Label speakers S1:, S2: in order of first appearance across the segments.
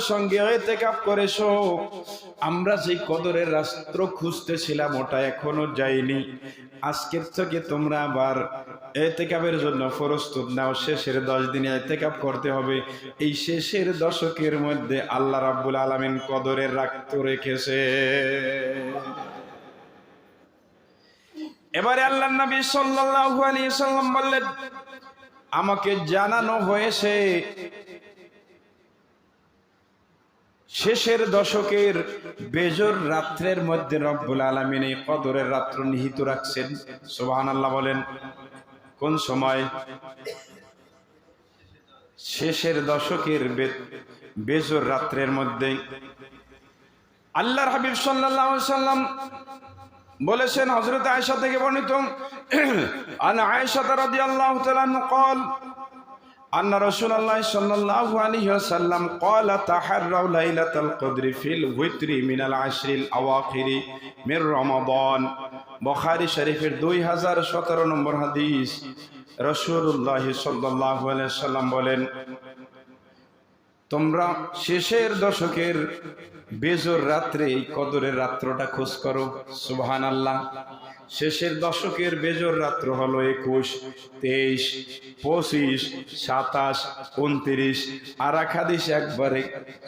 S1: সঙ্গে ইতিকাফ করেছো। আমরা যে কদরের রাস্তা খুঁজতেছিলাম ওটা এখনো যায়নি। আজকের থেকে তোমরা আবার ইতিকাফের জন্য প্রস্তুত নাও। শেষের 10 দিনে ইতিকাফ করতে হবে। এই শেষের দশকের মধ্যে আল্লাহ রাব্বুল আলামিন কদরের রাস্তা রেখেছে। এবারে আল্লাহর নবী সাল্লাল্লাহু আলাইহি সাল্লাম বললেন, আমাকে জানানো হয়েছে শেষের দশকের বেজর রাত্রের মধ্যে রব্বুল আলামিন এই কদরের রাত্র নিহিত রাখছেন। সুবহানাল্লাহ বলেন। কোন সময়? শেষের দশকের বেজর রাত্রের মধ্যে। আল্লাহর হাবিব সাল্লাল্লাহু আলাইহি সাল্লাম বলেছেন, হযরত আয়েশা থেকে বর্ণিত, আন আয়েশা রাদিয়াল্লাহু তাআলা قال أن رسول الله صلى الله عليه وسلم قال تحروا ليلة القدر في الوتر من العشر الأواخر من رمضان। বুখারী শরীফের 2017 নম্বর হাদিস। রাসূলুল্লাহ সাল্লাল্লাহু আলাইহি ওয়াসাল্লাম বলেন, তোমরা শেষের দশকের বেজর রাত্রে এই কদরের রাত্রটা খোঁজ করো। সুবহানাল্লাহ। শেষের দশকের বেজর রাত্র হলো 21, 23, 25, 27, 29। আর এক হাদিস একবারে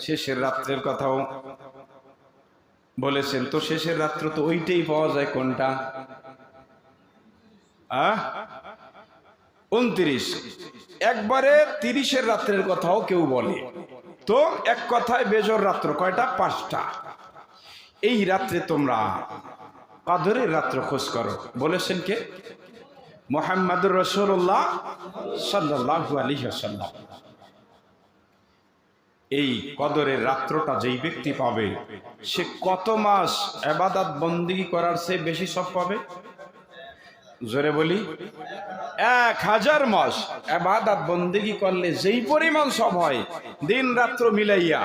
S1: শেষের রাত্রের কথাও বলেছেন। তো শেষের রাত্র তো ওইটাই পাওয়া যায় কোনটা? 29। একবারে 30-এর রাত্রের কথাও কেউ বলে। তো এক কথায় বেজর রাত্র কয়টা? 5টা। এই রাত্রে তোমরা কদরের রাত্র খোঁজ করো। বলেছেন কে? মুহাম্মদুর রাসূলুল্লাহ সাল্লাল্লাহু আলাইহি ওয়াসাল্লাম। এই কদরের রাত্রটা যেই ব্যক্তি পাবে সে কত মাস ইবাদত বন্দেগী করার চেয়ে বেশি সওয়াব পাবে? জোরে বলি, 1000 মাস ইবাদত বন্দেগী করলে যেই পরিমাণ সওয়াব হয় দিন রাত্র মিলাইয়া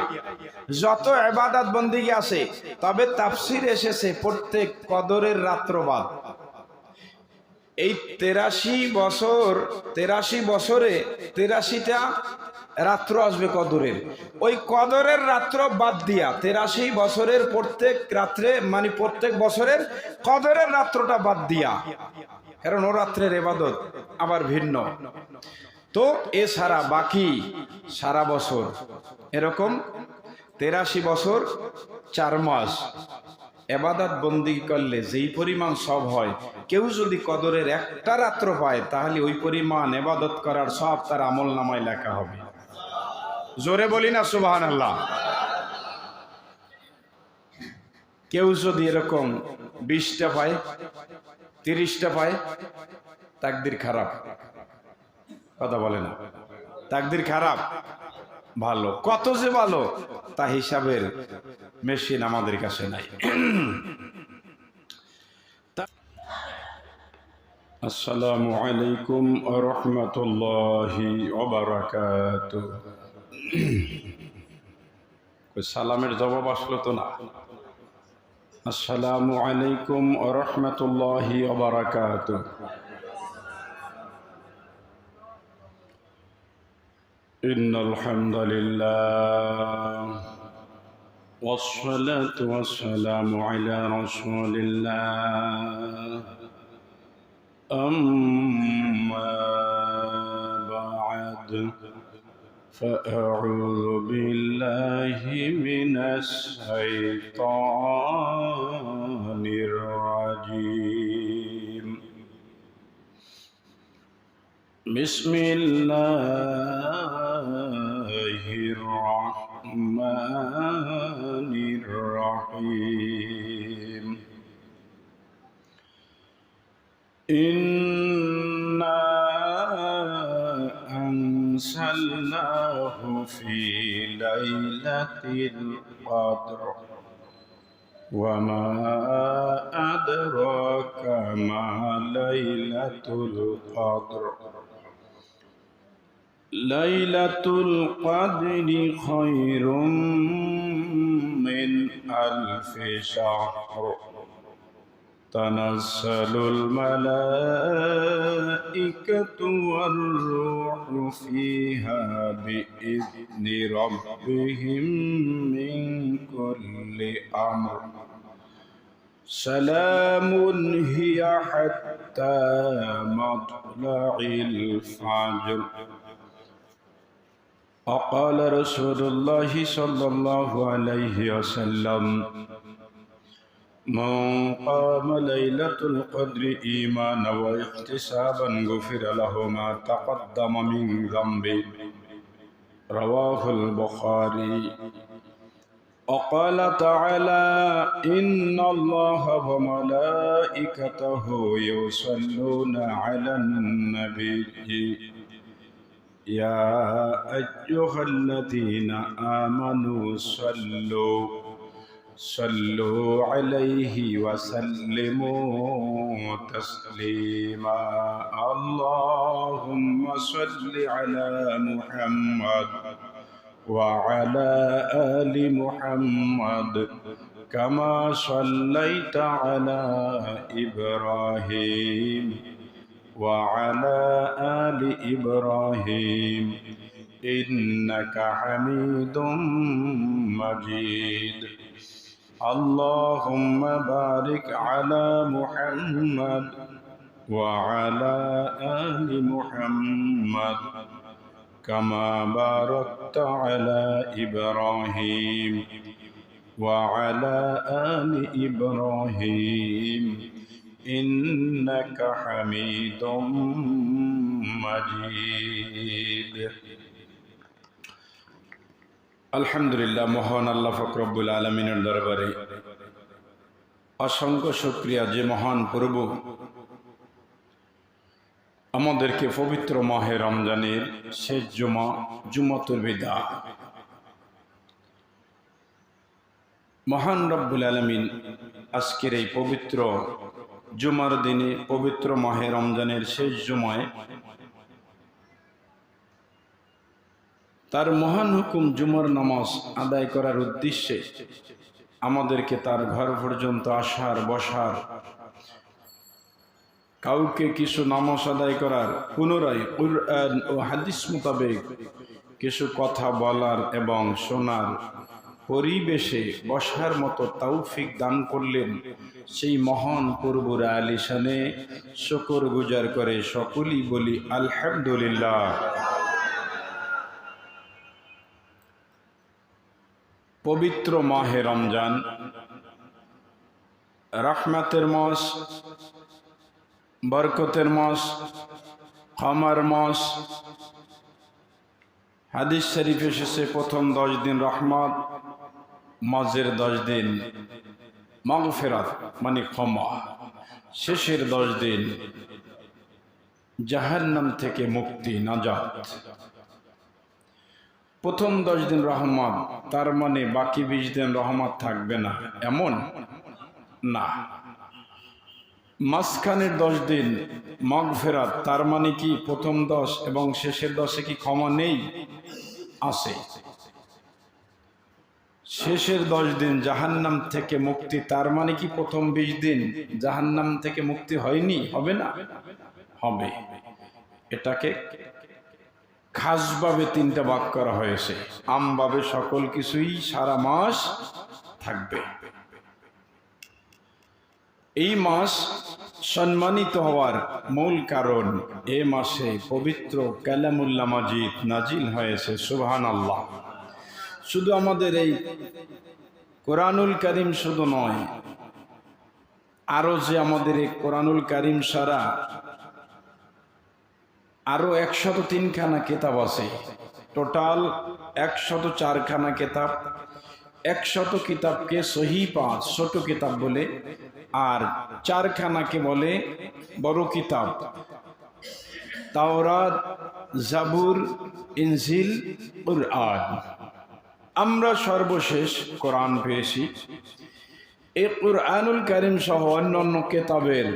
S1: যত ইবাদত বন্দেগী আছে। তবে তাফসীর এসেছে প্রত্যেক কদরের রাত্র বাদ। এই 83 বছরে 83টা রাত্র আসবে কদরের। ওই কদরের রাত্র বাদ দিয়া 83 বছরের প্রত্যেক রাত্রে, মানে প্রত্যেক বছরের কদরের রাত্রটা বাদ দিয়া, কারণ ও রাত্রের ইবাদত আবার ভিন্ন। তো এছাড়া বাকি সারা বছর এরকম 83 বছর 4 মাস ইবাদত বন্দেগী করলে যেই পরিমাণ সওয়াব হয়, কেউ যদি কদরের একটা রাত্র পায় তাহলে ওই পরিমাণ ইবাদত করার সওয়াব তার আমলনামায় লেখা হবে। জোরে বলি না সুবহানাল্লাহ। কেউ যদি এরকম 20টা পায়, 30টা পায়, তাকদীর খারাপ। কথা বলে না, তাকদীর খারাপ। ভালো, কত যে ভালো তা হিসাবের মেশিন আমাদের কাছে নাই। আসসালামু আলাইকুম ওয়া রাহমাতুল্লাহি ওয়া বারাকাতুহু। সালামের জবাব আসলো তো না? আসসালামু আলাইকুম ওয়া রাহমাতুল্লাহি ওয়া বারাকাতুহু। ইন্নাল হামদুলিল্লাহ والصلاة والسلام على رسول الله أما بعد فأعوذ بالله من الشيطان الرجيم بسم الله الرحمن الرحيم إنا أنزلناه في ليلة القدر وما أدراك ما ليلة القدر ليلة القدر خير من 1000 شهر تنزل الملائكة والروح فيها بإذن ربهم من كل أمر سلام هي حتى مطلع الفجر. وقال رسول الله صلى الله عليه وسلم من قام ليلة القدر إيمانا واحتسابا غفر له ما تقدم من ذنبه. رواه البخاري. وقال تعالى إن الله وملائكته يصلون على النبي يا أيها الذين آمنوا صلوا عليه وسلموا تسليما. اللهم صل على محمد وعلى آل محمد كما صليت على إبراهيم وعلى آل إبراهيم إنك حميد مجيد. اللهم بارك على محمد وعلى آل محمد كما باركت على إبراهيم وعلى آل إبراهيم إنك حميد مجيد. আলহামদুলিল্লাহ, মহান আল্লাহ পাক রব্বুল আলামিনের দরবারে অসংখ্য শুকরিয়া যে মহান প্রভু আমাদেরকে পবিত্র মাহে রমজানের শেষ জুমাতুল বিদা মহান রব্বুল আলামিন আজকের এই পবিত্র জুমার দিনে পবিত্র মাহে রমজানের শেষ জুমায় তার মহান হুকুম জুমার নামাজ আদায় করার উদ্দেশ্যে আমাদেরকে তার ঘর পর্যন্ত আসার বসার, কাউকে কিছু নামাজ আদায় করার, পুনরায় কুরআন ও হাদিস মোতাবেক কিছু কথা বলার এবং শোনার পরিবেশে বসার মতো তৌফিক দান করলেন। সেই মহান প্রভুর আলিশানে শুকর গুজার করে সকলেই বলি আলহামদুলিল্লাহ। পবিত্র মাহে রমজান রহমতের মাস, বরকতের মাস, ক্ষমার মাস। হাদিস শরীফ এসেছে প্রথম 10 দিন রহমত, মাঝের 10 দিন মাগফিরাত মানে ক্ষমা, শেষের 10 দিন জাহান্নাম থেকে মুক্তি নাজাত। প্রথম 10 দিন রহমত, তার মানে বাকি 20 দিন রহমত থাকবে না এমন না। মাঝখানের 10 দিন মাগফিরাত, তার মানে কি প্রথম 10 এবং শেষের 10-এ কি ক্ষমা নেই? আছে। শেষের 10 দিন জাহান্নাম থেকে মুক্তি, তার মানে কি প্রথম 20 দিন জাহান্নাম থেকে মুক্তি হয়নি? হবে না? হবে। এটাকে খাসভাবে 3টা ভাগ করা হয়েছে। আমভাবে সকল কিছুই সারা মাস থাকবে। এই মাস সম্মানিত হওয়ার মূল কারণ, এ মাসে পবিত্র কালামুল্লাহ মাজিদ নাজিল হয়েছে। সুবহানাল্লাহ। শুধু আমাদের এই কোরআনুল কারীম শুধু নয়, আরো যে আমাদের এই কোরআনুল কারীম সারা আরো 103 খানা কিতাব আছে। টোটাল 104 খানা কিতাব। 100 কিতাবকে সহি 5 ছোট কিতাব বলে, আর 4 খানাকে বলে বড় কিতাব। তাওরাত, জাবুর, ইনজিল, কুরআন। আমরা সর্বশেষ কোরআন পেয়েছি। এই কুরআনুল কারীম সহ অন্যান্য কিতাবের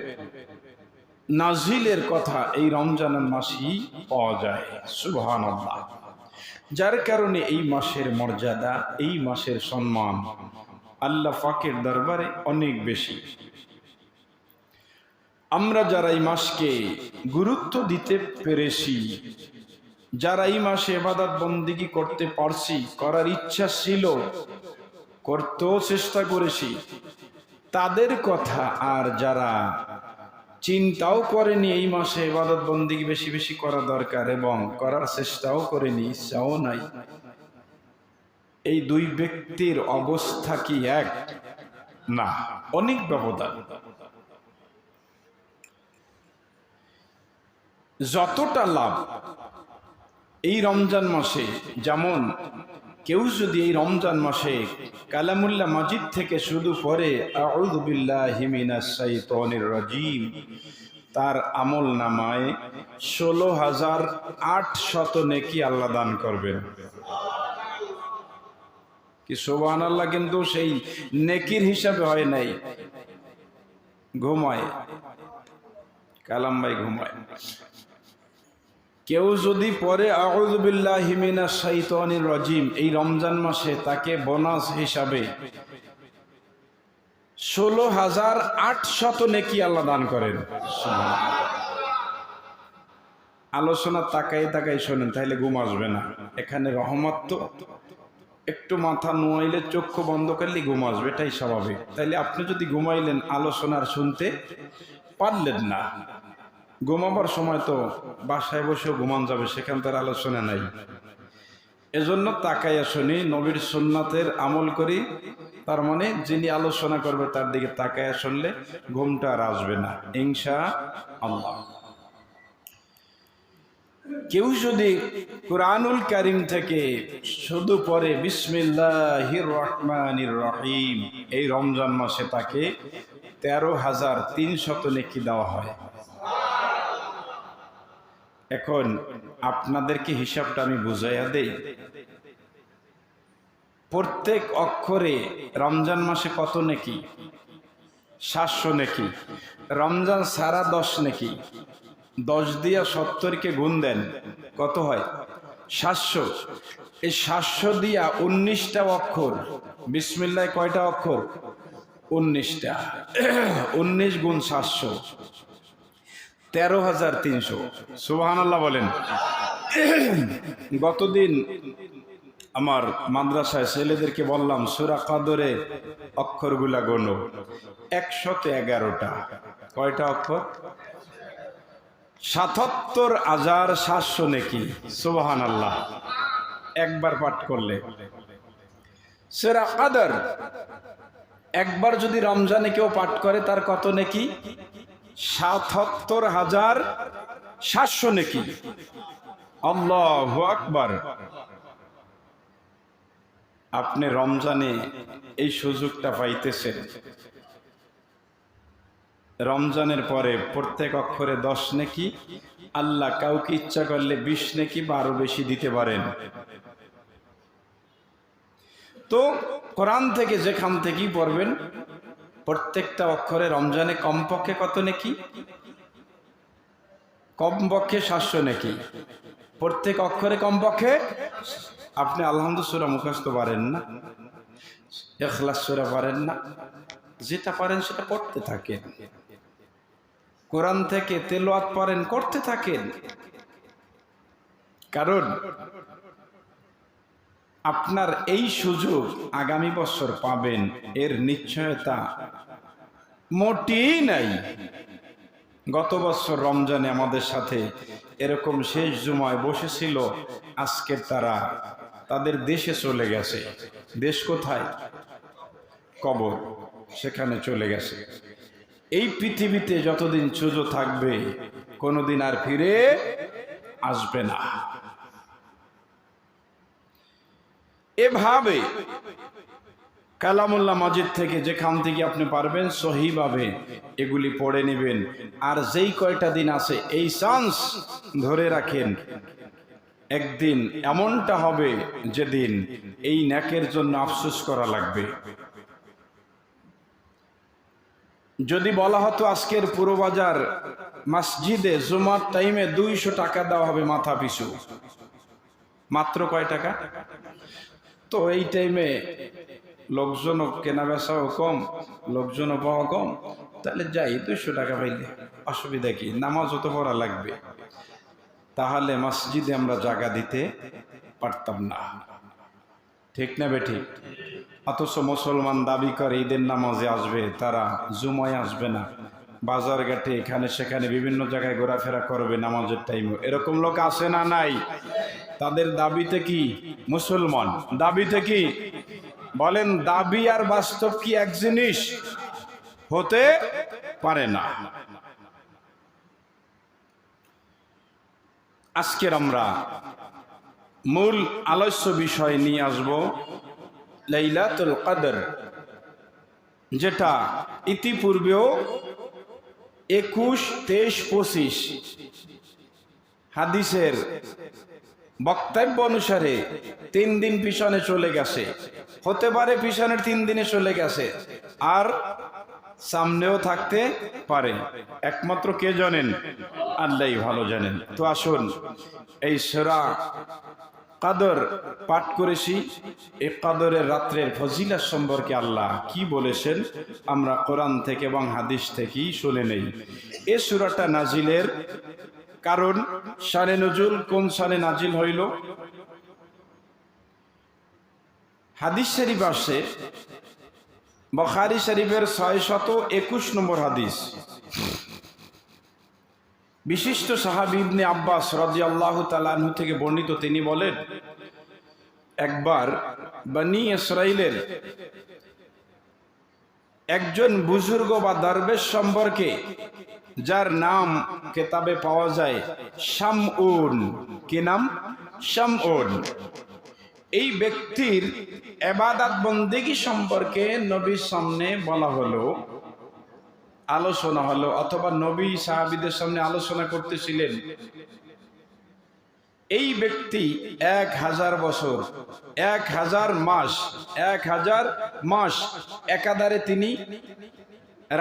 S1: নাজিলের কথা এই রমজানের মাসেই পাওয়া যায়। সুবহানাল্লাহ। যার কারণে এই মাসের মর্যাদা, এই মাসের সম্মান আল্লাহ পাকের দরবারে অনেক বেশি। আমরা যারা এই মাসকে গুরুত্ব দিতে পেরেছি, যারা এই মাসে ইবাদত বন্দেগী করতে পারছি, করার ইচ্ছা ছিল, করতেও চেষ্টা করেছি, তাদের কথা, আর যারা চিন্তাও করেনি এই মাসে ইবাদত বন্দেগী বেশি বেশি করা দরকার এবং করার চেষ্টাও করেনি, ইচ্ছাও নাই, এই দুই ব্যক্তির অবস্থা কি এক? না, অনেক ব্যবধান। যতটা লাভ এই রমজান মাসে, যেমন কেউ যদি এই রমজান মাসে কালামুল্লাহ মাজিদ থেকে শুধু পড়ে আউযু বিল্লাহি মিনাশ শাইতানির রাজিম, তার আমল নামায় 16,800 নেকি আল্লাহ দান করবেন। কি সুবহানাল্লাহ! কিন্তু সেই নেকির হিসাবে হয় নাই, ঘুমায়, কালাম ভাই ঘুমায়। কেউ যদি পরে আউযু বিল্লাহি মিনাশ শাইতানির রাজিম এই রমজান মাসে, তাকে বোনাস হিসাবে 16,800 নেকি আল্লাহ দান করেন। আলোচনা তাকাই তাকাই শোনেন, তাইলে ঘুম আসবে না। এখানে রহমত, তো একটু মাথা নোয়াইলে চক্ষু বন্ধ করলে ঘুম আসবে, এটাই স্বাভাবিক। তাইলে আপনি যদি ঘুমাইলেন, আলোচনার শুনতে পারলেন না, ঘুমাবার সময় তো বাসায় বসেও ঘুমান যাবে, সেখান তার আলোচনা নাই। এজন্য তাকাইয়া শুনি, নবীর সুন্নাতের আমল করি, তার মানে যিনি আলোচনা করবে তার দিকে তাকাইয়া শুনলে ঘুমটা আর আসবে না ইনশাআল্লাহ। কেউ যদি কুরআনুল কারীম থেকে শুধু পড়ে বিসমিল্লাহির রহমানির রহিম এই রমজান মাসে, তাকে 13,300 নেকি দেওয়া হয়। এখন আপনাদেরকে হিসাবটা আমি বুঝাইয়া দেই। প্রত্যেক অক্ষরে রমজান মাসে কত নেকি? 700 নেকি। রমজান সারা 10 নেকি। 10 দিয়া 70-কে গুণ দেন, কত হয়? 700। এই 700 দিয়া 19টা অক্ষর। বিসমিল্লাহ কয়টা অক্ষর? 19টা। 19 গুণ 700, 13,300। সুবহানাল্লাহ বলেন। গতদিন আমার মাদ্রাসায় ছেলেদেরকে বললাম সূরা কদরের অক্ষরগুলা গোনো, 111টা। কয়টা অক্ষর? 77,700 নেকি। সুবহানাল্লাহ। একবার পাঠ করলে সূরা কদর একবার যদি রমজানে কেউ পাঠ করে, তার কত নেকি? 77,700 নেকি। আল্লাহু আকবার। আপনি রমজানে এই সুযোগটা পাইতেছেন। রমজানের পরে প্রত্যেক অক্ষরে 10 নেকি। আল্লাহ কাউকে ইচ্ছা করলে 20 নেকি বা আরো বেশি দিতে পারেন। তো কোরআন থেকে যেখান থেকেই পড়বেন, প্রত্যেকটা অক্ষরে রমজানে কমপক্ষে কত নেকি? কমপক্ষে 700 নেকি। প্রত্যেক অক্ষরে কমপক্ষে। আপনি আলহামদুলিল্লাহ সূরা মুখস্থ পারেন না, ইখলাস সূরা পারেন না, যেটা পারেন সেটা পড়তে থাকেন। কোরআন থেকে তেলাওয়াত পারেন, করতে থাকেন। কারণ আপনার এই সুযোগ আগামী বছর পাবেন, এর নিশ্চয়তা মোটেই নাই। গত বছর রমজানে আমাদের সাথে এরকম শেষ জুমায় বসেছিল, আজকে তারা তাদের দেশে চলে গেছে। দেশ কোথায়? কবর, সেখানে চলে গেছে। এই পৃথিবীতে যতদিন সুযোগ থাকবে, কোনোদিন আর ফিরে আসবে না। এভাবে কালামুল্লাহ মাজিদ থেকে যেখান থেকে আপনি পারবেন সহিভাবে এগুলি পড়ে নেবেন। আর যেই কয়টা দিন আছে এই চান্স ধরে রাখেন। একদিন এমনটা হবে যেদিন এই নেকের জন্য আফসোস করা লাগবে। যদি বলা হতো আজকের পুরো বাজার মসজিদে জুমার টাইমে 200 টাকা দেওয়া হবে মাথা পিছু, মাত্র কয় টাকা? তো এই টাইমে লোকজনও কেনা বেচাও কম, লোকজনও পাওয়া কম, তাহলে যাই 200 টাকা পাইলে অসুবিধা কি, নামাজও তো পড়া লাগবে, তাহলে মসজিদে আমরা জায়গা দিতে পারতাম না, ঠিক না বেঠিক? অথচ মুসলমান দাবি করে ঈদের নামাজে আসবে, তারা জুমায় আসবে না, বাজার ঘাটে এখানে সেখানে বিভিন্ন জায়গায় ঘোরাফেরা করবে নামাজের টাইমে। এরকম লোক আছে না নাই? তাদের দাবিতে কি মুসলমান? দাবিতে কি? বলেন, দাবি আর বাস্তব কি এক জিনিস? হতে পারে না। আজকের আমরা মূল আলোচ্য বিষয় নিয়ে আসব লাইলাতুল কদর, যেটা ইতিপূর্বেও 21, 23, 25 হাদিসের বক্তব্য অনুসারে 3 দিন পিছনে চলে গেছে, হতে পারে পিছনের 3 দিনে চলে গেছে, আর সামনেও থাকতে পারে। একমাত্র কে জানেন? আল্লাহই ভালো জানেন। তো আসুন এই সূরা কদর পাঠ করেছি, এই কদরের রাত্রের ফজিলত সম্পর্কে আল্লাহ কি বলেছেন আমরা কোরআন থেকে এবং হাদিস থেকেই শুনে নেই। এই সূরাটা নাজিলের কারণ, শানে নজুল, কোন সালে নাজিল হইল? হাদিস শরীফ আসে, বুখারী শরীফের 621 নম্বর হাদিস। বিশিষ্ট সাহাবী ইবনে আব্বাস রাদিয়াল্লাহু তাআলা আনহু থেকে বর্ণিত, তিনি বলেন, একবার বনি ইসরাইলের একজন বুজুর্গ বা দরবেশ সম্পর্কে, যার নাম কিতাবে পাওয়া যায় শামউন। কি নাম? শামউন। এই ব্যক্তির ইবাদত বন্দেগী সম্পর্কে নবীর সামনে বলা হলো, আলোচনা হলো, অথবা নবী সাহাবীদের সামনে আলোচনা করতেছিলেন। এই ব্যক্তি 1000 বছর, 1000 মাস, 1000 মাস একাধারে তিনি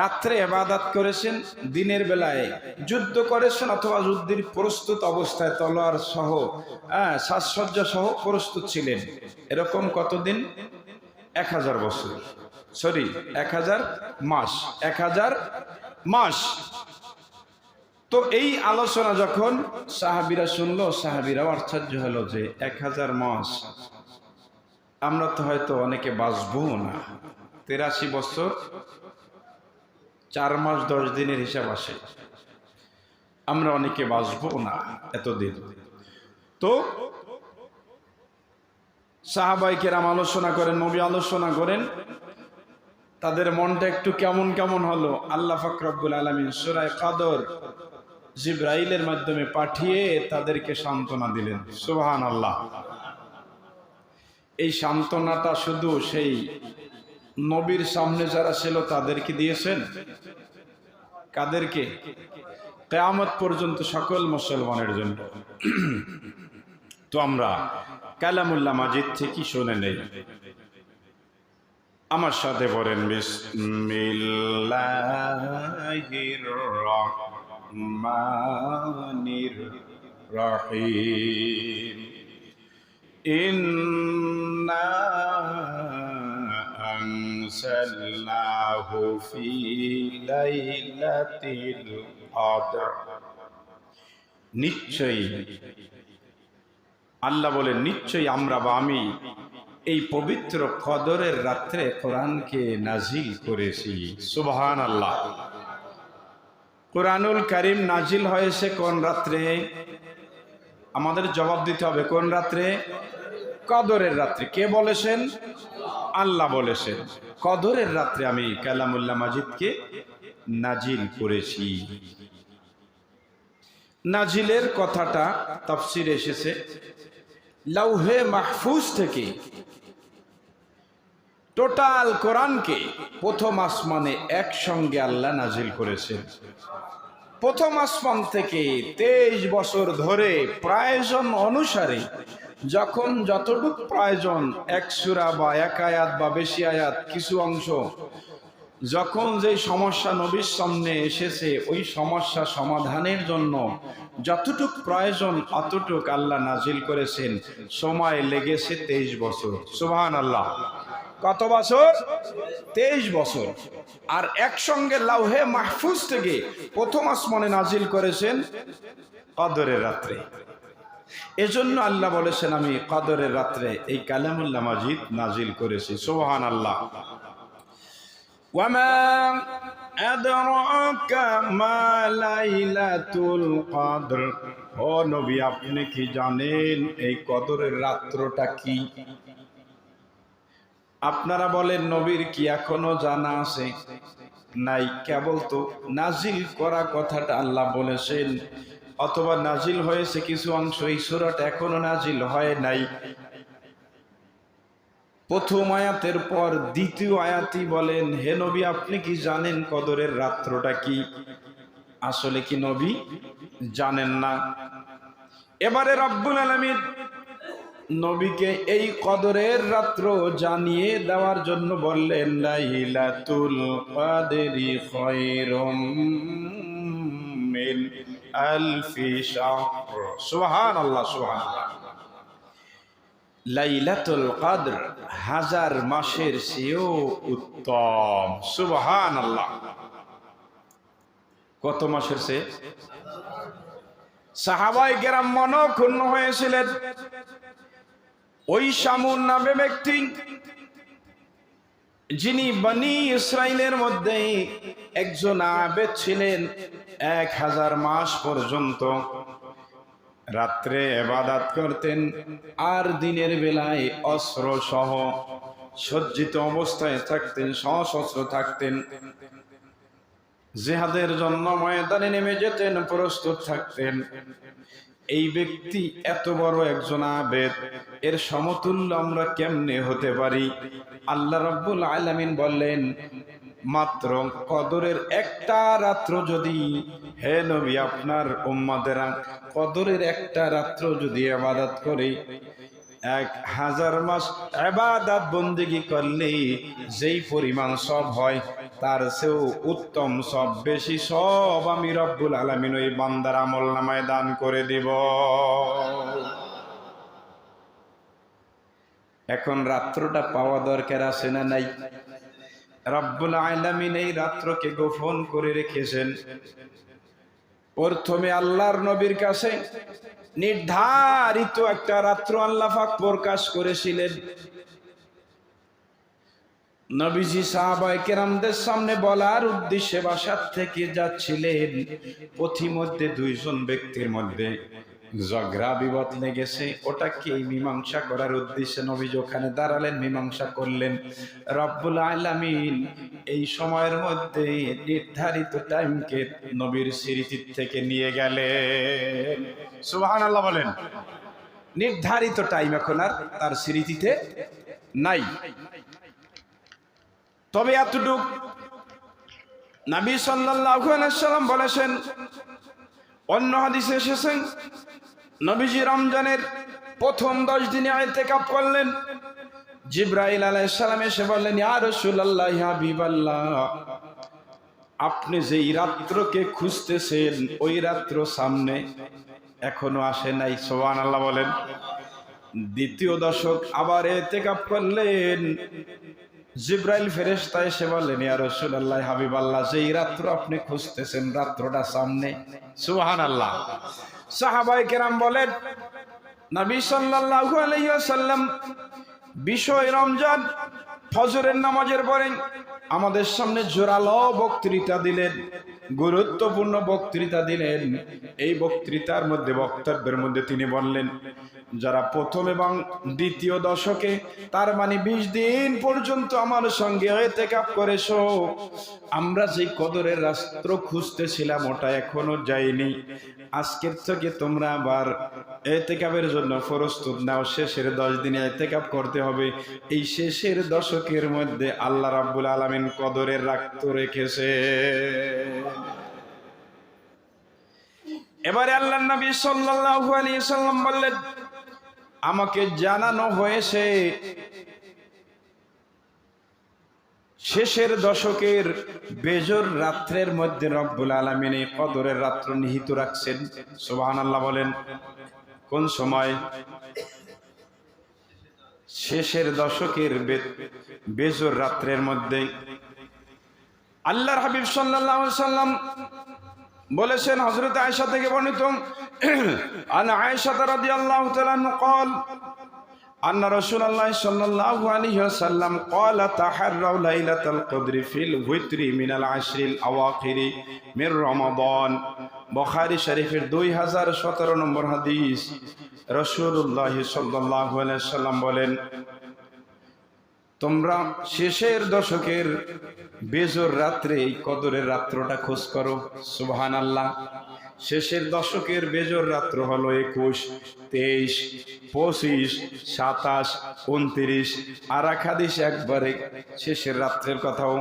S1: রাত্রে ইবাদত করেছেন, দিনের বেলায় যুদ্ধ করেছেন, অথবা যুদ্ধের প্রস্তুত অবস্থায় তলোয়ার সহ সাজসজ্জা সহ প্রস্তুত ছিলেন। এরকম কতদিন? 1000 বছর, সরি 1000 মাস, 1000 মাস। তো এই আলোচনা যখন সাহাবীরা শুনলো, সাহাবীরাও আশ্চর্য হলো যে 1000 মাস, আমরা তো হয়তো অনেকে বাঁচবো না। 83 বছর 4 মাস 10 দিনের হিসাব আসে, আমরা অনেকে বাঁচবো না এতদিন। তো সাহাবায়ে কেরাম আলোচনা করেন, নবী আলোচনা করেন, তাদের মনটা একটু কেমন কেমন হলো। আল্লাহ পাক রব্বুল আলামিন সূরা কদর জিবরাইলের মাধ্যমে পাঠিয়ে তাদেরকে সান্ত্বনা দিলেন। সুবহানাল্লাহ। এই সান্ত্বনাটা শুধু সেই নবীর সামনে যারা ছিল তাদেরকে দিয়েছেন? কাদেরকে? কিয়ামত পর্যন্ত সকল মুসলমানের জন্য। তো আমরা কালামুল্লাহ মাজিদ থেকে শুনে নেই। আমার সাথে পড়েন, বিসমিল্লাহির রহমানির রহিম। ইন্না আনসালনাহু ফি লাইলাতিল কদর। নিশ্চয়ই আল্লাহ বলেন, নিশ্চয়ই আমরা বা আমি এই পবিত্র কদরের রাত্রে কোরআনকে নাজিল করেছি। সুবহানাল্লাহ। কোরআনুল কারীম নাজিল হয়েছে কোন রাত্রে? আমাদের জবাব দিতে হবে, কোন রাত্রে? কদরের রাত্রে। কে বলেছেন? আল্লাহ বলেছেন, কদরের রাত্রে আমি কালামুল্লাহ মাজিদকে নাজিল করেছি। নাজিলের কথাটা তাফসিরে এসেছে লাউহে মাহফুজ থেকে টোটাল কোরআনকে প্রথম আসমানে একসঙ্গে আল্লাহ নাজিল করেছেন। প্রথম আসমান থেকে 23 বছর ধরে প্রয়োজন অনুসারে যখন যতটুকু প্রয়োজন, এক সূরা বা এক আয়াত বা বেশি আয়াত, কিছু অংশ, যখন যে সমস্যা নবীর সামনে এসেছে ওই সমস্যা সমাধানের জন্য যতটুক প্রয়োজন অতটুক আল্লাহ নাজিল করেছেন। সময় লেগেছে 23 বছর। সুবহানাল্লাহ। কত বছর? 23 বছর। আর একসঙ্গে লাউহে মাহফুজ থেকে প্রথম আসমানে নাজিল করেছেন কদরের রাত্রে। এজন্য আল্লাহ বলেছেন আমি কদরের রাত্রে এই কালামুল্লাহ মাজিদ নাজিল করেছি। সুবহানাল্লাহ। ওয়ামা আদরাকা মা লাইলাতুল কদর, ও নবী আপনি কি জানেন এই কদরের রাত্রটা কি? আপনারা বলেন নবীর কি এখনো জানা আছে? নাই, কেবল তো নাজিল করা কথাটা আল্লাহ বলেছেন, অথবা নাজিল হয়েছে কিছু অংশ, এই সূরাটা এখনো নাজিল হয় নাই। প্রথম আয়াতের পর দ্বিতীয় আয়াতই বলেন হে নবী আপনি কি জানেন কদরের রাত্রটা কি? আসলে কি নবী জানেন না? এবারে রব্বুল আলামিন নবীকে এই কদরের রাত্র জানিয়ে দেওয়ার জন্য বললেন লাইলাতুল কদরি খায়রুম মিন আলফি শাহর। সুবহানাল্লাহ, সুবহানাল্লাহ। লাইলাতুল কদর হাজার মাসের চেয়েও উত্তম। সুবহানাল্লাহ। কত মাসের চেয়ে? সাহাবায়ে কেরাম মনঃক্ষুণ্ণ হয়েছিলেন। ওই শামুন নামে ব্যক্তি, যিনি বনি ইসরাইলের মধ্যে একজন আবেদ ছিলেন, 1000 মাস পর্যন্ত রাত্রে ইবাদত করতেন আর দিনের বেলায় অস্ত্র সহ সজ্জিত অবস্থায় থাকতেন, সশস্ত্র থাকতেন, জিহাদের জন্য ময়দানে নেমে যেতেন, প্রস্তুত থাকতেন। এই ব্যক্তি এত বড় একজন আবেদ, এর সমতুল্য আমরা কেমনে হতে পারি? আল্লাহ রাব্বুল আলামিন বললেন মাত্র কদরের একটা রাত্র যদি, হে নবী আপনার উম্মতেরা কদরের একটা রাত্র যদি ইবাদত করে 1000 মাস ইবাদত বন্দেগী করলে যেই পরিমাণ সব হয় তার চেয়েও উত্তম সব, বেশি সব আমি রব্বুল আলামিন ওই বান্দার আমলনামায় দান করে দিব। এখন রাত্রটা পাওয়া দরকার আছে না নাই? রব্বুল আলামিন এই রাত্রকে গোপন করে রেখেছেন। প্রথমে আল্লাহর নবীর কাছে নির্ধারিত একটা রাত্র আল্লাহ পাক প্রকাশ করেছিলেন। নবীজি সাহাবায়ে কেরামদের সামনে বলার উদ্দেশ্যে বাসার থেকে যাচ্ছিলেন, পথিমধ্যে দুইজন ব্যক্তির মধ্যে ঝগড়া বিবাদ লেগেছে। ওটাকে মীমাংসা করার উদ্দেশ্যে নবীজি ওখানে দাঁড়ালেন, মীমাংসা করলেন। রব্বুল আলামিন এই সময়ের মধ্যে নির্ধারিত টাইমকে নবীর স্মৃতি থেকে নিয়ে গেলেন। সুবহানাল্লাহ বলেন। নির্ধারিত টাইম এখন আর তার স্মৃতিতে নাই। তবে এতটুক নবী সাল্লাল্লাহু আলাইহি ওয়াসাল্লাম বলেছেন, অন্য হাদিসে এসেছেন নবীজি রমজানের প্রথম 10 দিনে ইতিকাফ করলেন। জিবরাইল আলাইহিস সালাম এসে বললেন, ইয়া রাসূলুল্লাহ, ইয়া হাবিবাল্লাহ, আপনি যেই রাত্রকে খুঁজতেছেন ওই রাত্র সামনে এখনো আসে নাই। সুবহানাল্লাহ বলেন। দ্বিতীয় দশক আবার ইতিকাফ করলেন। জিবরাইল ফেরেশতা এসে বললেন, ইয়া রাসূলুল্লাহ, হাবিবাল্লাহ, যেই রাত্র আপনি খুঁজতেছেন রাত্রটা সামনে। সুবহানাল্লাহ। সাহাবায়ে কেরাম বলেন, নবী সাল্লাল্লাহু আলাইহি ওয়াসাল্লাম বিষয় রমজান ফজরের নামাজের পরে আমাদের সামনে জোরালো বক্তৃতা দিলেন, গুরুত্বপূর্ণ বক্তৃতা দিলেন। এই বক্তৃতার মধ্যে, বক্তব্যের মধ্যে তিনি বললেন, যারা প্রথম এবং দ্বিতীয় দশকে, তার মানে 20 দিন পর্যন্ত আমার সঙ্গে ইতিকাফ করেছো, আমরা যে কদরের রাত্র খুঁজতেছিলাম ওটা এখনো যায়নি। আজকের থেকে তোমরা আবার ইতিকাফের জন্য প্রস্তুত নাও। শেষের 10 দিনে ইতিকাফ করতে হবে। এই শেষের দশকের মধ্যে আল্লাহ রাব্বুল আলামিন কদরের রাত্র রেখেছে। এবারে আল্লাহর নবী সাল্লাল্লাহু আলাইহি সাল্লাম বললেন, আমাকে জানানো হয়েছে শেষের দশকের বেজর রাত্রের মধ্যে রব্বুল আলামিন এই কদরের রাত্র নিহিত রাখছেন। সুবহানাল্লাহ বলেন। কোন সময়? শেষের দশকের বেজোর রাত্রের মধ্যে আল্লাহর হাবিব সাল্লাল্লাহু আলাইহি সাল্লাম বলেছেন, হযরত আয়েশা থেকে বর্ণিত, আন আয়েশা রাদিয়াল্লাহু তাআলা قال أن رسول الله صلى الله عليه وسلم قال تحروا ليلة القدر في الوتر من العشر الأواخر من رمضان বুখারী শরীফের 2017 নম্বর হাদিস। রাসূলুল্লাহ সাল্লাল্লাহু আলাইহি ওয়াসাল্লাম বলেন, তোমরা শেষের দশকের বেজোর রাত্রে এই কদরের রাত্রটা খোঁজ করো। সুবহানাল্লাহ। শেষের দশকের বেজোর রাত্র হলো 21, 23, 25, 27, 29। আর এক হাদিস একবারে শেষের রাত্রের কথাও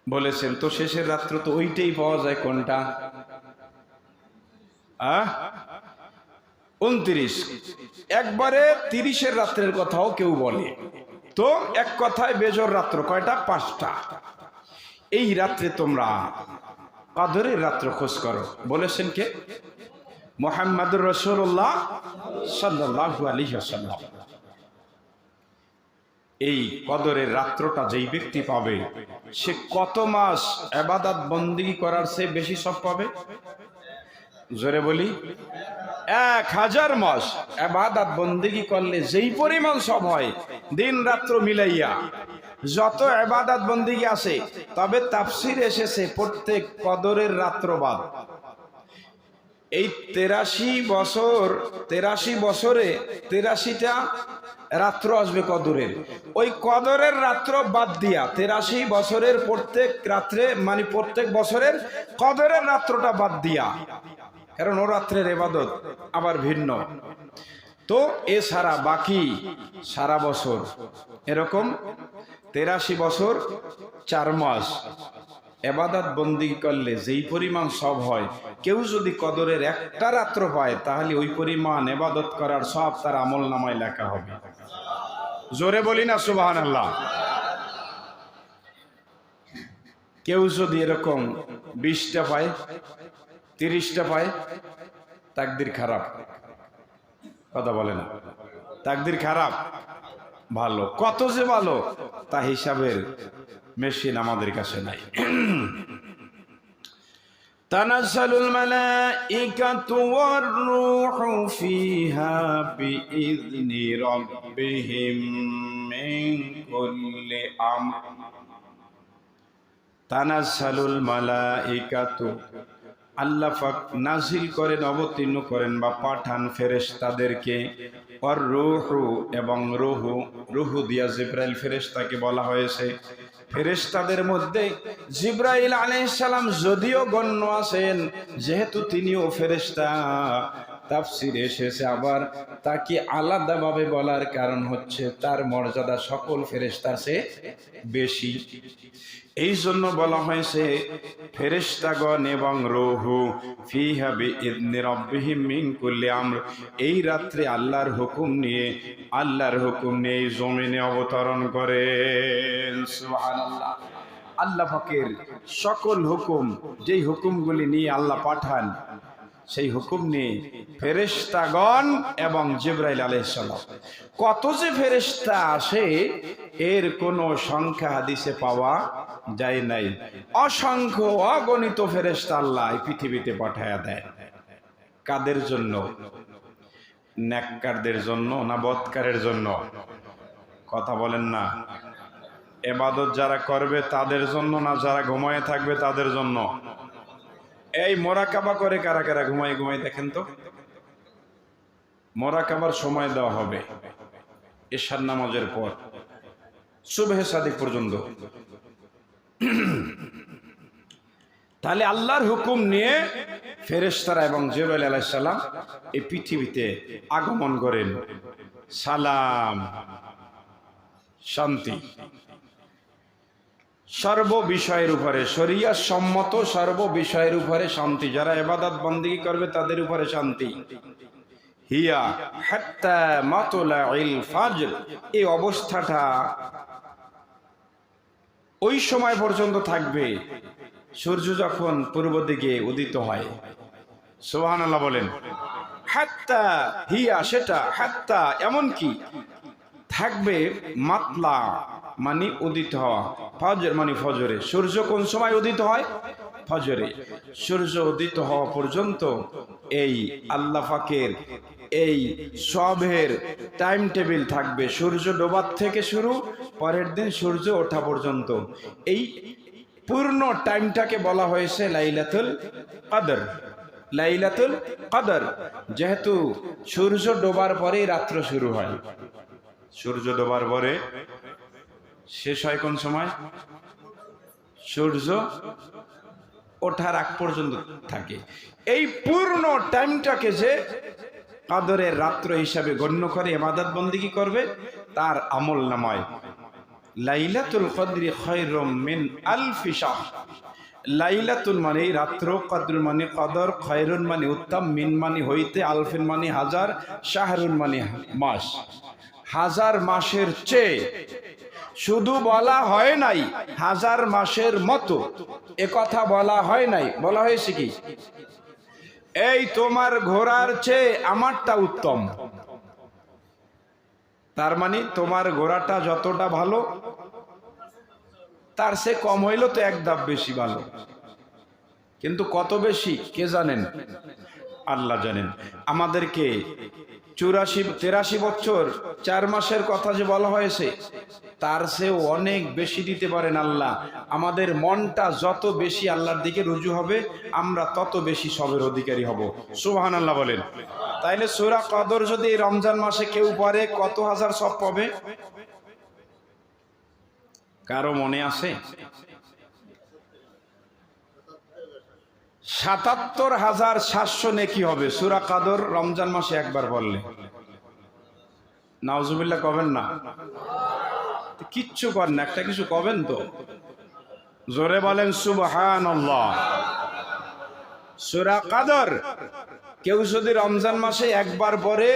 S1: বলেছেন। তো শেষের রাত্র তো ওইটাই পাওয়া যায় কোনটা? 29। একবারে 30-এর রাত্রের কথাও কেউ বলে। তো এক কথায় বেজোর রাত্র কয়টা? 5টা। এই রাত্রে তোমরা কদরের রাত্র খোঁজ করো। বলেছেন কে? মুহাম্মদুর রাসূলুল্লাহ সাল্লাল্লাহু আলাইহি ওয়াসাল্লাম। এই কদরের রাত্রটা যেই ব্যক্তি পাবে, সে কত মাস ইবাদত বন্দেগী করার চেয়ে বেশি সব পাবে? জোরে বলি, 1000 মাস ইবাদত বন্দেগী করলে যেই পরিমাণ সব হয়, দিন রাত্র মিলাইয়া যত ইবাদত বন্দেগী আছে। তবে তাফসীর এসেছে প্রত্যেক কদরের রাত্র বাদ। এই 83 বছরে 83টা রাত্র আসবে কদরের। ওই কদরের রাত্র বাদ দিয়া 83 বছরের প্রত্যেক রাত্রে, মানে প্রত্যেক বছরের কদরের রাত্রটা বাদ দিয়া, কারণ ও রাত্রের ইবাদত আবার ভিন্ন। তো এছাড়া বাকি সারা বছর এরকম 83 বছর 4 মাস ইবাদত বন্দেগী করলে যেই পরিমাণ সব হয়, কেউ যদি কদরের একটা রাত্র পায়, তাহলে ওই পরিমাণ ইবাদত করার সব তার আমল নামায় লেখা হবে। জোরে বলি না সুবহানাল্লাহ। কেউ যদি এরকম 20টা পায়, 30টা পায়, তাকদীর খারাপ। কথা বলে না, তাকদীর খারাপ। ভালো, কত যে ভালো তা হিসাবের মেশিন আমাদের কাছে নাই। তানাজ্জালুল মালাইকাতু ওয়ার রূহু ফিহা বিইذনি রাব্বিহিম মিন কুল্লি আমর। তানাজ্জালুল মালাইকাতু, আল্লাহ পাক নাজিল করেন, অবতীর্ণ করেন বা পাঠান ফেরেশতাদেরকে। আর রূহু, এবং রূহু দিয়া জিবরাইল ফেরেশতাকে বলা হয়েছে। ফেরেশতাদের মধ্যে জিবরাইল আলাইহিস সালাম যদিও গণ্য আছেন, যেহেতু তিনিও ফেরেশতা, তাফসীরে এসেছে আবার তাকে আলাদাভাবে বলার কারণ হচ্ছে তার মর্যাদা সকল ফেরেশতার চেয়ে বেশি। এই জন্য বলা হয়েছে ফেরেশতাগণ এবং রূহু ফিহা বিইذনি রাব্বিহিম মিন কুল্লি আমর। এই রাত্রে আল্লাহর হুকুম নিয়ে এই জমিনে অবতরণ করেন। সুবহানাল্লাহ। আল্লাহ পাকের সকল হুকুম, যেই হুকুমগুলি নিয়ে আল্লাহ পাঠান, সেই হুকুম নিয়ে ফেরেশতাগণ এবং জিবরাইল আলাইহিস সালাম। কত যে ফেরেশতা আসে এর কোনো সংখ্যা হাদিসে পাওয়া যায় নাই। অসংখ্য অগণিত ফেরেশতা আল্লাহ এই পৃথিবীতে পাঠায়া দেয়। কাদের জন্য? নেককারদের জন্য না বদকারের জন্য? কথা বলেন না। ইবাদত যারা করবে তাদের জন্য না যারা ঘুমায় থাকবে তাদের জন্য? এই মোরাকাবা করে কারা কারা ঘুমাই দেখেন তো। মোরাকাবার সময় দেওয়া হবে ইশার নামাজের পর সুবহে সাদিক পর্যন্ত। তাহলে আল্লাহর হুকুম নিয়ে ফেরেশতারা এবং জিবরাইল আলাইহিস সালাম এই পৃথিবীতে আগমন করেন। সালাম, শান্তি সর্ব বিষয়ের উপরে, শরিয়ত সম্মত সর্ব বিষয়ের উপরে শান্তি। যারা ইবাদত বন্দেগী করবে তাদের উপরে শান্তি। হিয়া হাত্তা মাতলাইল ফাজর, এই অবস্থাটা ওই সময় পর্যন্ত থাকবে সূর্য যখন পূর্ব দিকে উদিত হয়। সুবহানাল্লাহ বলেন। হাত্তা হিয়া, সেটা হাত্তা এমন কি থাকবে মাতলা মানে উদিত হওয়া, ফজর মানে ফজরে। সূর্য কোন সময় উদিত হয়? ফজরে। সূর্য উদিত হওয়া পর্যন্ত এই আল্লাহ পাকের এই সবের টাইম টেবিল থাকবে। সূর্য ডোবার থেকে শুরু, পরের দিন সূর্য ওঠা পর্যন্ত। এই পূর্ণ টাইমটাকে বলা হয়েছে লাইলাতুল কদর। লাইলাতুল কদর, যেহেতু সূর্য ডোবার পরেই রাত্র শুরু হয়। সূর্য ডোবার পরে শেষ হয় কোন সময়? সূর্য ওঠার আগ পর্যন্ত থাকে। এই পূর্ণ টাইমটাকে যে কদরের রাত্র হিসাবে গণ্য করে ইবাদত বন্দেগী করবে, তার আমল নামায় লাইলাতুল কদরি খায়রুম মিন আলফি শাহর। লাইলাতুল মানে রাত্র, কদর মানে কদর, খায়রুন মানে উত্তম, মিন মানে হইতে, আলফিন মানে হাজার, শাহরুন মানে মাস। হাজার মাসের চেয়ে, শুধু বলা হয় নাই হাজার মাসের মতো, এ কথা বলা হয় নাই। বলা হয়েছে কি, এই তোমার ঘোড়ার চেয়ে আমারটা উত্তম। তার মানে তোমার ঘোড়াটা যতটা ভালো, তার সে কম হইল তো এক ধাপ বেশি ভালো। কিন্তু কত বেশি কে জানেন? আল্লাহ জানেন। আমাদেরকে 83 বছর 4 মাসের কথা যে বলা হয়েছে, তার চেয়েও অনেক বেশি দিতে পারেন আল্লাহ। আমাদের মনটা যত বেশি আল্লাহর দিকে রুজু হবে, আমরা তত বেশি সবের অধিকারী হব। সুবহানাল্লাহ বলেন। তাইলে সূরা কদর যদি এই রমজান মাসে কেউ পড়ে, কত হাজার সব পাবে? কারো মনে আছে? ৭৭,৭০০ নেকি হবে সূরা কদর রমজান মাসে একবার বললে। নাউজুবিল্লাহ কবেন না? কিচ্ছু করেন না, একটা কিছু কবেন তো, জোরে বলেন সুবহানাল্লাহ। সূরা কদর কেউ যদি রমজান মাসে একবার পড়ে,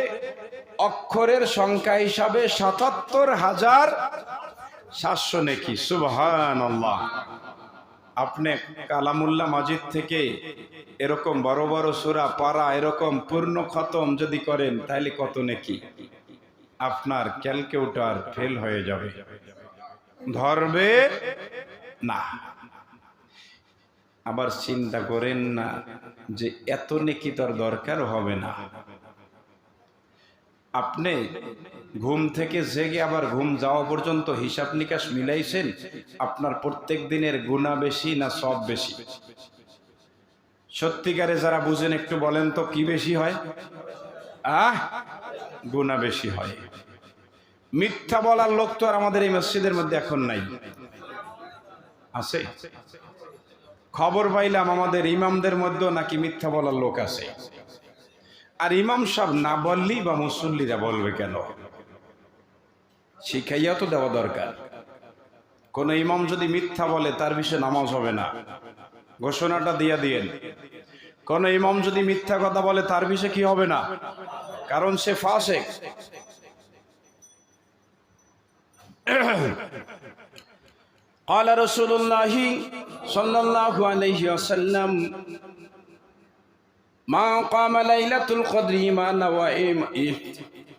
S1: অক্ষরের সংখ্যা হিসাবে ৭৭,৭০০ নেকি। সুবহানাল্লাহ। আপনি কালামুল্লাহ মাজিদ থেকে এরকম বড় বড় সূরা পারা, এরকম পূর্ণ খতম যদি করেন, তাহলে কত নেকি? আপনার ক্যালকুলেটর ফেল হয়ে যাবে, ধরবে না। আবার চিন্তা করেন না যে এত নেকি তোর দরকার হবে না। আপনি ঘুম থেকে জেগে আবার ঘুম যাওয়া পর্যন্ত হিসাব নিকাশ মিলাইছেন, আপনার প্রত্যেক দিনের গুনাহ বেশি না সব বেশি? সত্যিকারে যারা বুঝেন একটু বলেন তো, কি বেশি হয়? গুনাহ বেশি হয়। মিথ্যা বলার লোক তো আর আমাদের এই মসজিদের মধ্যে এখন নাই, আছে? খবর পাইলাম আমাদের ইমামদের মধ্যেও নাকি মিথ্যা বলার লোক আছে। আর ইমাম সাহেব না বললেই বা মুসল্লিরা বলবে কেন? শিখাইয়া তো দেওয়া দরকার। কোন ইমাম যদি মিথ্যা বলে, তার বিষয়ে নামাজ হবে না, ঘোষণাটা দিয়ে দিয়েন। কোন ইমাম যদি মিথ্যা কথা বলে, তার বিষয়ে কি হবে না, কারণ সে ফাসিক। قال رسول الله صلى الله عليه وسلم ما قام ليلة القدر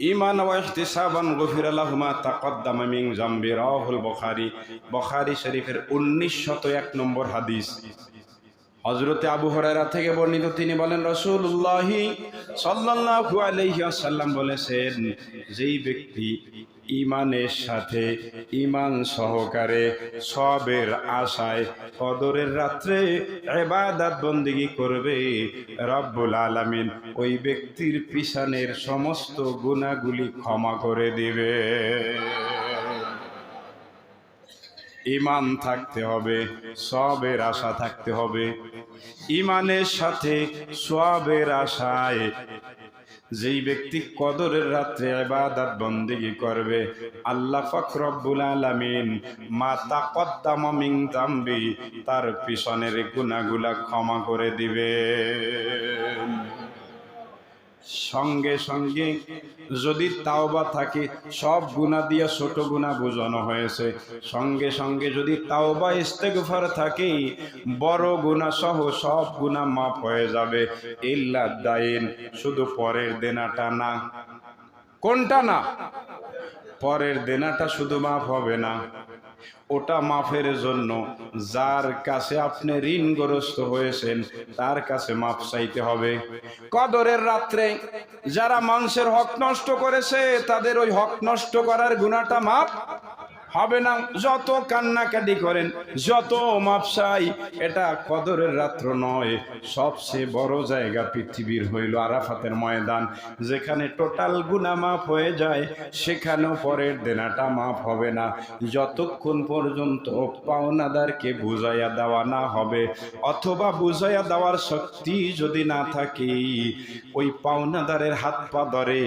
S1: إيمانا واحتسابا غفر له ما تقدم من ذنبه رواه البخاري। বুখারী শরীফের 1901 নম্বর হাদিস। হযরতে আবু হুরায়রা থেকে বর্ণিত, তিনি বলেন রাসূলুল্লাহ সাল্লাল্লাহু আলাইহি ওয়াসাল্লাম বলেছেন, যেই ব্যক্তি ঈমানের সাথে ঈমান সহকারে সবের আশায় কদরের রাত্রে ইবাদত বন্দেগী করবে, রব্বুল আলামিন ওই ব্যক্তির পিছনের সমস্ত গুনাহগুলি ক্ষমা করে দিবে। ঈমান থাকতে হবে, সবের আশা থাকতে হবে। ঈমানের সাথে সবের আশায় যেই ব্যক্তি কদরের রাত্রে ইবাদত বন্দেগী করবে, আল্লাহ পাক রব্বুল আলামিন মা তাকদ্দামা মিন যামবি, তার পিছনের গুনাহগুলা ক্ষমা করে দিবে। সঙ্গে সঙ্গে যদি তাওবা থাকে, সব গুনাহ দিয়ে ছোট গুনাহ বোঝানো হয়েছে, সঙ্গে সঙ্গে যদি তাওবা ইস্তেগফার থাকে, বড় গুনাহ সহ সব গুনাহ মাফ হয়ে যাবে। ইল্লা দাইন, শুধু পরের দেনাটা না। কোনটা না? পরের দেনাটা শুধু মাফ হবে না, ওটা মাফের জন্য যার কাছে আপনি ঋণগ্রস্ত হয়েছেন তার কাছে মাফ চাইতে হবে। কদরের রাত্রে যারা মানুষের হক নষ্ট করেছে তাদের ওই হক নষ্ট করার গুনাহটা মাফ হবে না। যত কান্নাকাটি করেন, যত মাপ চাই, এটা কদরের রাত্র নয়, সবচেয়ে বড় জায়গা পৃথিবীর হইল আরাফাতের ময়দান, যেখানে টোটাল গুনাহ মাফ হয়ে যায়, সেখানেও পরের দেনাটা মাফ হবে না যতক্ষণ পর্যন্ত পাওনাদারকে বুঝাইয়া দেওয়া না হবে, অথবা বুঝাইয়া দেওয়ার শক্তি যদি না থাকে, ওই পাওনাদারের হাত পা ধরে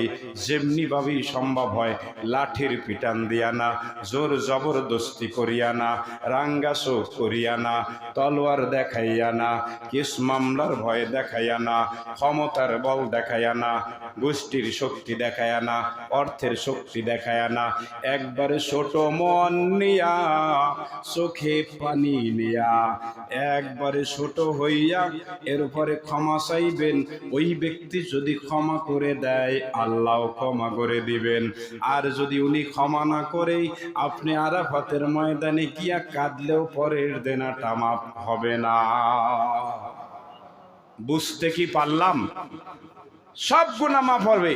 S1: যেমনি ভাবেই সম্ভব হয় লাঠির পিটান দিয়া না, জোর জবরদস্তি করিয়া না, রাঙ্গাসো করিয়া না, তলোয়ার দেখাইয়া না, কেস মামলার ভয় দেখাইয়া না, ক্ষমতার বল দেখাইয়া না, গোষ্ঠীর শক্তি দেখাইয়া না, অর্থের শক্তি দেখাইয়া না, একবারে ছোট মন নিয়া, চোখে পানি নিয়া, একবারে ছোট হইয়া এর উপরে ক্ষমা চাইবেন। ওই ব্যক্তি যদি ক্ষমা করে দেয় আল্লাহ ক্ষমা করে দিবেন, আর যদি উনি ক্ষমা না করেই আপনি আরাফাতের ময়দানে গিয়া কাঁদলেও পরের দেনাটা মাফ হবে না। বুঝতে কি পারলাম? সব গুনাহ মাফ হবে,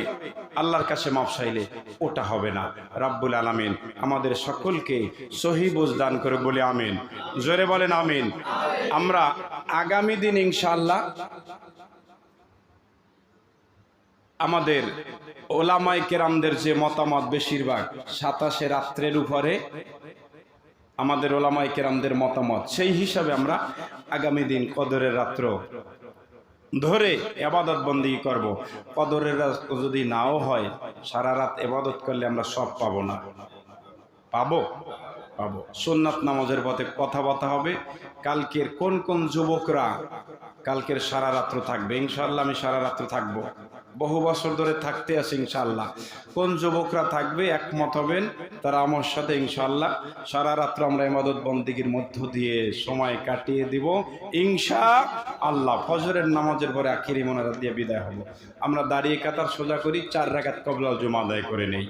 S1: আল্লাহর কাছে মাফ চাইলে ওটা হবে না। রাব্বুল আলামিন আমাদের সকলকে সহি বুঝ দান করে বলে আমিন। জোরে বলেন আমিন। আমরা আগামী দিন ইনশাআল্লাহ আমাদের ওলামায়ে কেরামদের যে মতামত, বেশিরভাগ 27 রাত্রের উপরে আমাদের ওলামায়ে কেরামদের মতামত, সেই হিসাবে আমরা আগামী দিন কদরের রাত্র ধরে ইবাদত বন্দেগী করব। কদরের রাত যদি নাও হয়, সারা রাত ইবাদত করলে আমরা সব পাবো না। পাবো? পাবো। সুন্নাত নামাজের পথে কথাবার্তা হবে। কালকের কোন কোন যুবকরা কালকের সারা রাত্র থাকবে? ইনশাআল্লাহ আমি সারা রাত্র থাকবো, বহু বছর ধরে থাকতে আছি ইনশাআল্লাহ। কোন যুবকরা থাকবে একমত হবেন, তারা আমার সাথে ইনশাআল্লাহ সারা রাত্র আমরা ইবাদত বন্দেগীর মধ্য দিয়ে সময় কাটিয়ে দিব ইনশাআল্লাহ। ফজরের নামাজের পরে আখিরি মোনাজাত দিয়ে বিদায় হব। আমরা দাঁড়িয়ে কাতার সোজা করি, 4 রাকাত কবলাল জুমা আদায় করে নেই।